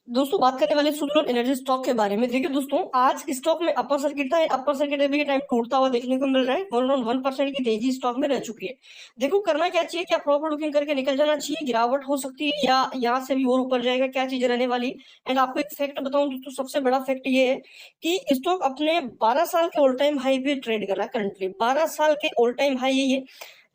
दोस्तों बात करने वाले सोलर एनर्जी स्टॉक के बारे में। देखिए दोस्तों, आज स्टॉक में अपर सर्किट था। अपर सर्किट अभी के टाइम टूटता हुआ देखने को मिल रहा है। अराउंड 1% की तेजी स्टॉक में रह चुकी है। देखो करना क्या चाहिए, क्या प्रॉफिट बुकिंग करके निकल जाना चाहिए, गिरावट हो सकती है या यहाँ से भी और ऊपर जाएगा, क्या चीजें रहने वाली। एंड आपको एक फैक्ट बताऊं दोस्तों, सबसे बड़ा फैक्ट ये है कि स्टॉक अपने 12 साल के ऑल टाइम हाई पे ट्रेड कर रहा है। करंटली 12 साल के ऑल टाइम हाई है ये।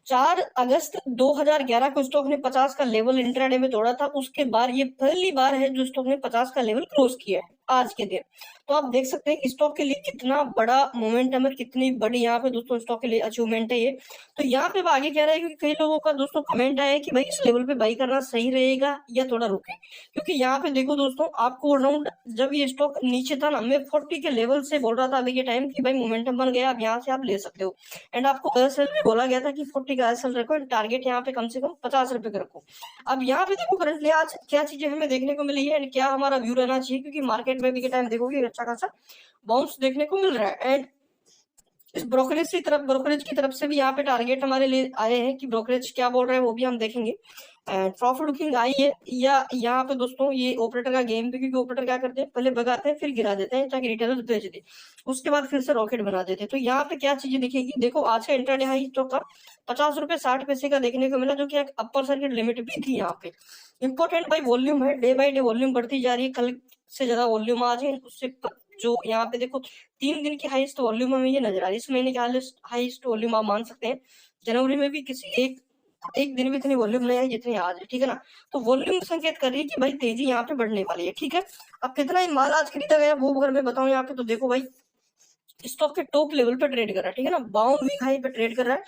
4 अगस्त 2011 को स्टॉक ने 50 का लेवल इंट्राडे में तोड़ा था। उसके बाद ये पहली बार है जो स्टॉक ने 50 का लेवल क्रॉस किया है आज के दिन। तो आप देख सकते हैं स्टॉक के लिए कितना बड़ा मोमेंटम है, कितनी बड़ी यहाँ पे दोस्तों स्टॉक के लिए अचीवमेंट है ये। तो यहाँ पे आगे कह रहा है, क्योंकि कई लोगों का दोस्तों कमेंट आया है कि भाई इस लेवल पे बाई करना सही रहेगा या थोड़ा रुके। क्योंकि यहाँ पे देखो दोस्तों, आपको अराउंड जब ये स्टॉक नीचे था ना, मैं 40 के लेवल से बोल रहा था अभी के टाइम की भाई मोमेंटम बन गया, अब यहाँ से आप ले सकते हो। एंड आपको एसएल भी बोला गया था कि 40 का एसएल रखो, टारगेट यहाँ पे कम से कम 50 रुपए का रखो। अब यहाँ पे देखो करंटली आज क्या चीजें हमें देखने को मिली है एंड क्या हमारा व्यू रहना चाहिए, क्योंकि मार्केट में भी के टाइम देखोगे अच्छा खासा बाउंस देखने को मिल रहा है। एंड इस ब्रोकरेज की तरफ से भी यहाँ पे टारगेट हमारे लिए आए हैं कि ब्रोकरेज क्या बोल रहे हैं वो भी हम देखेंगे। एंड प्रॉफिट बुकिंग आई है या यहाँ पे दोस्तों ये ऑपरेटर का गेम भी, क्योंकि ऑपरेटर क्या करते हैं, पहले भगाते हैं फिर गिरा देते हैं ताकि रिटेलर बेच दे, उसके बाद फिर से रॉकेट बना देते हैं। तो यहाँ पे क्या चीजें दिखेगी, देखो आज का इंट्राडे हाई स्टॉक का 50 रुपए 60 पैसे का देखने को मिला, जो कि एक अपर सर्किट लिमिट भी थी यहाँ पे। इंपॉर्टेंट भाई वॉल्यूम है, डे बाई डे वॉल्यूम बढ़ती जा रही है। कल से ज्यादा वॉल्यूम आज है उससे जो यहाँ पे देखो 3 दिन की हाईएस्ट वॉल्यूम हमें ये नजर आ रही है। इस महीने की हाईएस्ट वॉल्यूम आप मान सकते हैं। जनवरी में भी किसी एक दिन भी इतनी वॉल्यूम नहीं है जितनी आज है, ठीक है ना। तो वॉल्यूम संकेत कर रही है कि भाई तेजी यहाँ पे बढ़ने वाली है, ठीक है। अब कितना ही माल आज खरीदा गया वो अगर मैं बताऊं यहाँ पे, तो देखो भाई स्टॉक के टॉप लेवल पे ट्रेड कर रहा है, ठीक है ना। 52 वीक हाई पे ट्रेड कर रहा है,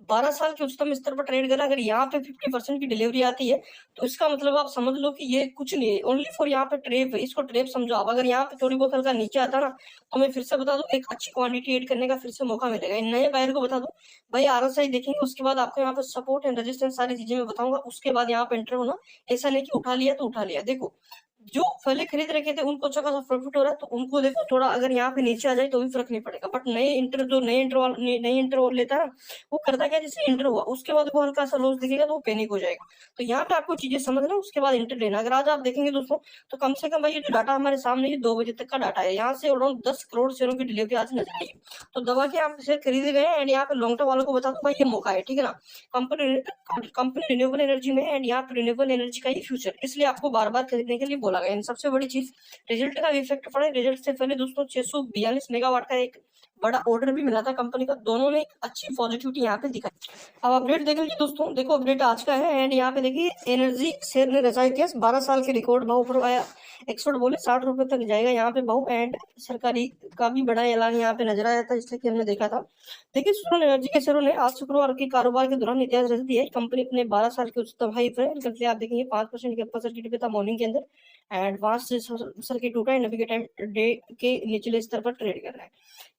12 साल के उच्चतम स्तर पर ट्रेड कर रहा है। अगर यहाँ पे 50% की डिलीवरी आती है तो इसका मतलब आप समझ लो कि ये कुछ नहीं है, ओनली फॉर यहाँ पे ट्रेप है, इसको ट्रेप समझो आप। अगर यहाँ पे थोड़ी बहुत हल्का नीचे आता ना, तो मैं फिर से बता दूं एक अच्छी क्वांटिटी एड करने का फिर से मौका मिलेगा। इन नए बायर को बता दूं भाई आरएसआई देखेंगे, उसके बाद आपको यहाँ पे सपोर्ट एंड रेजिस्टेंस सारी चीजें मैं बताऊंगा, उसके बाद यहाँ पे एंटर होना। ऐसा नहीं कि उठा लिया तो उठा लिया। देखो जो पहले खरीद रखे थे उनको अच्छा खासा प्रॉफिट हो रहा है, तो उनको देखो थोड़ा अगर यहाँ पे नीचे आ जाए तो भी फर्क नहीं पड़ेगा। बट नए इंटर लेता है ना, वो करता क्या, जैसे इंटर हुआ उसके बाद वो हल्का सा लॉस दिखेगा तो वो पैनिक हो जाएगा। तो यहाँ पे आपको चीजें समझना, उसके बाद इंटर लेना। अगर आज आप देखेंगे दोस्तों, तो कम से कम भाई ये जो डाटा हमारे सामने ये 2 बजे तक का डाटा है, यहाँ से अराउंड 10 करोड़ शेयरों की डिलीवरी आज नजर आई है। तो दबा के आप शेयर खरीदे गए हैं। एंड यहाँ पे लॉन्ग टर्म वालों को बता दो भाई ये मौका है, ठीक है ना। कंपनी रिन्यूएबल एनर्जी में है एंड यहाँ पे रिन्यूएबल एनर्जी का ही फ्यूचर, इसलिए आपको बार बार खरीदने के लिए बोला गया। सबसे बड़ी चीज रिजल्ट का इफेक्ट पड़ा। रिजल्ट से पहले दोस्तों 642 मेगावाट का एक बड़ा ऑर्डर भी मिला था कंपनी का, दोनों ने एक अच्छी पॉजिटिविटी यहाँ पे दिखाई। अब अपडेट देखेंगे दोस्तों, देखो अपडेट आज का है। एंड यहाँ पे देखिए एनर्जी शेयर ने रचा इतिहास, 12 साल के रिकॉर्ड भाव पर आया। एक्सपर्ट बोले 60 रुपए तक जाएगा यहाँ पे भाव। एंड सरकारी का भी बड़ा ऐलान यहाँ पे नजर आया था, इसलिए कि हमने देखा था। देखिए सोलर एनर्जी के शेयरों ने आज शुक्रवार के कारोबार के दौरान इतिहास रच दिया है। कंपनी अपने 12 साल के उच्चतम हाई पर है। निकलते आप देखेंगे 5% के अपर सर्किट पे था मॉर्निंग के अंदर, एंड वहां से सर्किट टूटा है। अभी के टाइम डे के निचले स्तर पर ट्रेड कर रहा है।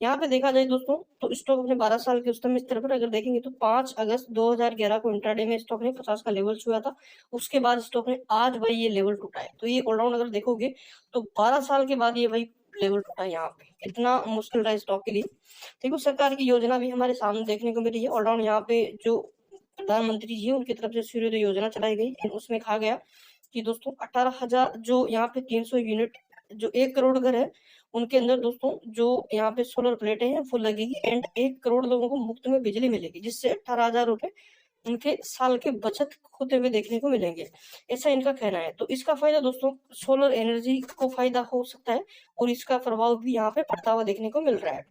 यहाँ पे देखा जाए दोस्तों, तो स्टॉक अपने 12 साल के उच्चतम स्तर पर अगर देखेंगे तो 5 अगस्त 2011 को इंट्राडे में स्टॉक ने 50 का लेवल छुआ था। उसके बाद स्टॉक ने आज भाई ये लेवल टूटा है। तो ये ऑलराउंड अगर देखोगे तो 12 साल के बाद ये भाई लेवल टूटा है। यहाँ पे इतना मुश्किल रहा स्टॉक के लिए। देखो सरकार की योजना भी हमारे सामने देखने को मिल रही है। ऑलराउंड यहाँ पे जो प्रधानमंत्री जी उनकी तरफ से सूर्योदय योजना चलाई गई, उसमें कहा गया कि दोस्तों 18,000 जो यहाँ पे 300 यूनिट जो 1 करोड़ घर है उनके अंदर दोस्तों जो यहाँ पे सोलर प्लेटें हैं फुल लगेगी। एंड 1 करोड़ लोगों को मुफ्त में बिजली मिलेगी, जिससे 18,000 रुपए उनके साल के बचत होते हुए देखने को मिलेंगे, ऐसा इनका कहना है। तो इसका फायदा दोस्तों सोलर एनर्जी को फायदा हो सकता है और इसका प्रभाव भी यहाँ पे पड़ता हुआ देखने को मिल रहा है।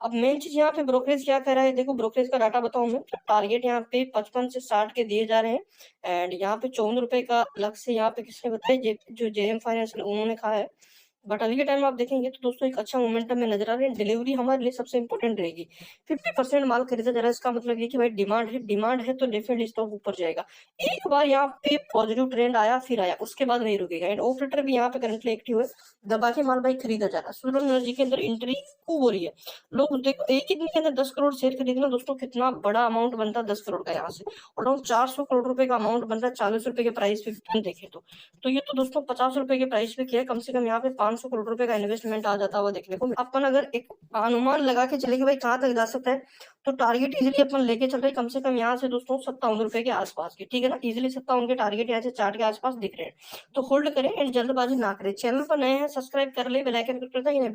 अब मेन चीज यहाँ पे ब्रोकरेज क्या कह रहा है, देखो ब्रोकरेज का डाटा बताऊं मैं। टारगेट यहाँ पे 55 से 60 के दिए जा रहे हैं। एंड यहाँ पे 54 रुपए का लक्ष्य यहाँ पे किसने बताया, जो जेएम फाइनेंस उन्होंने कहा है। बट अभी के टाइम आप देखेंगे तो दोस्तों एक अच्छा मोमेंटम में नजर आ रहा है। डिलीवरी हमारे लिए सबसे इंपॉर्टेंट रहेगी। 50% माल खरीदा जा रहा है, इसका मतलब ये कि भाई डिमांड है तो डेफिनेटली स्टॉक ऊपर जाएगा। एक बार यहाँ पे पॉजिटिव ट्रेंड आया फिर आया, उसके बाद नहीं रुकेगा। एंड ऑपरेटर भी यहाँ पे करंटली एक्टिव है, दबा के माल भाई खरीदा जा रहा है। सोलर एनर्जी के अंदर एंट्री खूब हो रही है। लोग देखो एक ही दिन के अंदर 10 करोड़ शेयर खरीदना दोस्तों कितना बड़ा अमाउंट बनता है 10 करोड़ का। यहाँ से अराउंड 400 करोड़ रुपए का अमाउंट बनता है 40 रुपए के प्राइस पे देखे तो ये तो दोस्तों 50 रुपए के प्राइस पे क्या है, कम से कम यहाँ पे 500 करोड़ रुपए का इन्वेस्टमेंट आ जाता हुआ देखने को अपन अगर एक अनुमान लगा के चले कि भाई कहाँ तक जा सकता है, तो टारगेट इजीली अपन लेके चल रहे हैं कम से कम यहाँ से दोस्तों 57 रुपए के आसपास की, ठीक है ना। इजीली 57 के टारगेट यहाँ से चार्ट के आसपास दिख रहे हैं, तो होल्ड करें एंड जल्दबाजी ना करें। चैनल पर नए हैं सब्सक्राइब कर ले, बेल आइकन क्लिक कर दें।